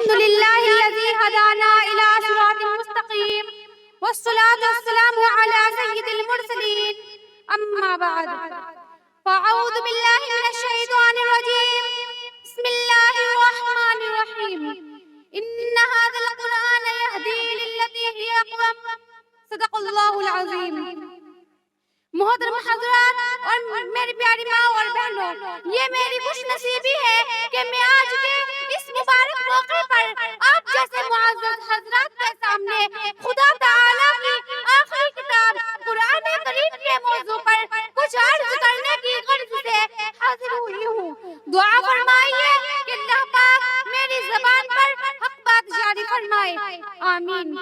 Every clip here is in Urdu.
الحمد لله الذي هدانا إلى صراط مستقيم والصلاة والسلام على سيد المرسلين أما بعد فأعوذ بالله من الشيطان الرجيم بسم الله الرحمن الرحيم إن هذا القرآن يهدي للتي هي أقوم صدق اللہ العظیم۔ محترم حضرات اور میری پیاری ماں اور بہنوں، یہ میری خوش نصیبی ہے کہ میں آج کے اس مبارک موقع پر آپ جیسے معزز حضرات کے سامنے خدا تعالیٰ کی آخری کتاب قرآن کریم کے موضوع پر کچھ عرض کرنے کی غرض سے حاضر ہوئی ہوں۔ دعا فرمائیے کہ اللہ پاک میری زبان پر حق بات جاری فرمائے، آمین۔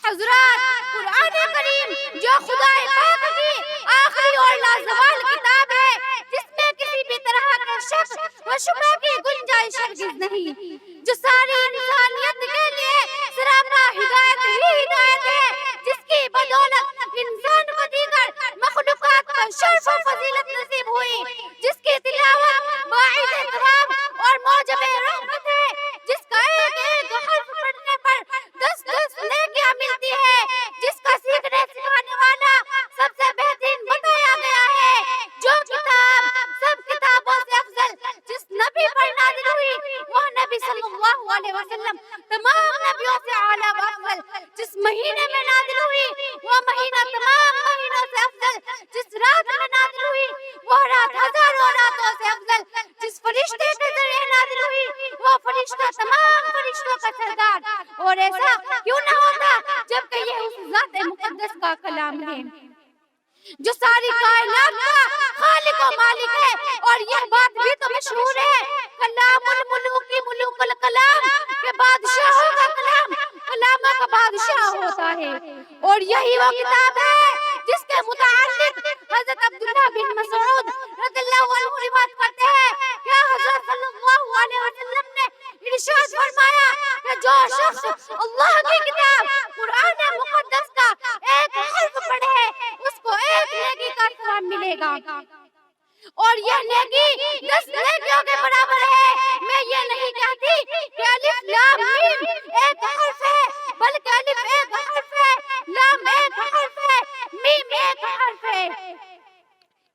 حضرات، قرآن کریم جو خدا پاک کی آخری اور لازوال کتاب ہے، جس میں کسی بھی طرح کا شک و شبہ کی گنجائش ہرگز نہیں، جو ساری انسانیت کے لیے سراپا ہدایت ہی ہدایت ہے، جس کی بدولت انسان کو دیگر مخلوقات پر شرف و فضیلت نصیب ہوئی، جس کی تلاوت باعث ثواب اور موجب رحمت ہے، جس کا ایک ایک حرف پڑھنے پر 10 نیکیاں ملتی ہے، جس کا سیکھنے سکھانے والا سب سے بہترین بتایا گیا ہے، جو کتاب سب کتابوں سے افضل جس نبی پر نازل ہوئی وہ نبی صلی اللہ علیہ وسلم تمام نبیوں سے اعلیٰ و افضل، جس مہینے میں نازل ہوئی وہ مہینہ تمام مہینوں سے افضل، جس رات میں نازل ہوئی وہ رات ہزاروں راتوں سے افضل، جس فرشتے کے ذریعے نازل ہوئی وہ فرشتہ تمام فرشتوں کا سردار، اور ایسا کیوں نہ ہوتا جبکہ یہ اس ذات مقدس کا کلام ہے جو ساری کائنات کا خالق و مالک ہے۔ اور یہ بات بھی تو مشہور ہے، کلام الملوک ملوک الکلام کہ بادشاہوں کا کلام کلاموں کا بادشاہ ہوتا ہے، اور یہی وہ کتاب ہے جس کے متعلق حضرت عبداللہ بن مسعود رضی اللہ عنہ روایت کرتے ہیں کہ حضرت صلی اللہ علیہ وسلم نے ارشاد فرمایا کہ جو شخص اللہ کی کتاب قرآن مقدس کا ایک حرف پڑھے اس کو ایک نیکی کا ثواب ملے گا، اور یہ نیکی 10 نیکیوں کے برابر ہے۔ میں یہ نہیں کہتی کہ الف لام میم ایک حرف ہے، بلکہ الف ایک حرف ہے، لام ایک حرف ہے، میم ایک حرف ہے۔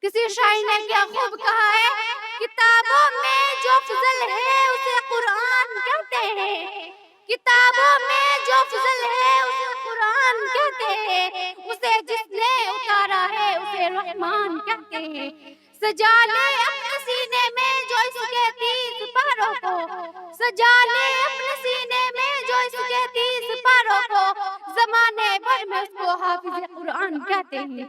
کسی شاعر نے کیا خوب کہا ہے، کتابوں میں جو فضل ہے اسے قرآن کہتے ہیں، کتابوں میں جو فضل ہے اسے قرآن کہتے ہیں، اسے جس نے اتارا ہے اسے رحمان کہتے ہیں۔ سجا لے اپنے سینے میں جو اس کے 30 پاروں کو، سجا لے اپنے سینے میں جو اس کے 30 پاروں کو، زمانے بھر میں اس کو حافظ قرآن کہتے ہیں۔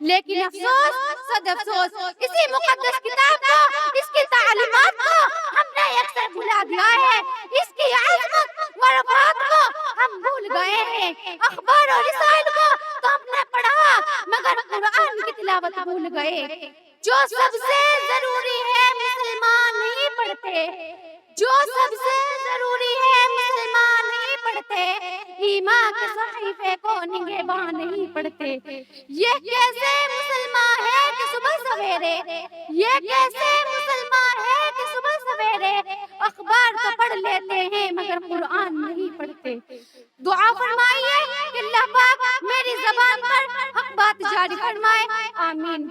لیکن افسوس صد افسوس، اسی مقدس کتاب کو، اس کی تعلیمات کو ہم نے اکثر بھلا دیا ہے، اس کی عظمت و رفعت کو ہم بھول گئے ہیں، اخبار اور رسائل کو تو ہم نے پڑھا مگر قرآن کی تلاوت بھول گئے۔ جو سب سے ضروری ہے مسلمان نہیں پڑھتے، جو سب سے ضروری ہے مسلمان نہیں پڑھتے، ایمان کے صحیفے کو نگہباں نہیں پڑھتے۔ یہ کیسے مسلمان ہے کہ صبح سویرے، یہ کیسے مسلمان ہے کہ صبح سویرے اخبار تو پڑھ لیتے ہیں مگر قرآن نہیں پڑھتے۔ دعا فرمائیے کہ اللہ پاک میری زبان پر حق بات جاری فرمائے، آمین۔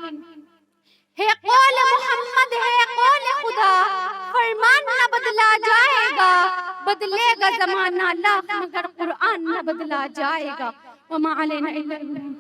ہے قول محمد ہے قول خدا، فرمان نہ بدلا جائے گا، بدلے گا زمانہ لاکھ مگر قرآن نہ بدلا جائے گا۔ وما علینا الا البلاغ۔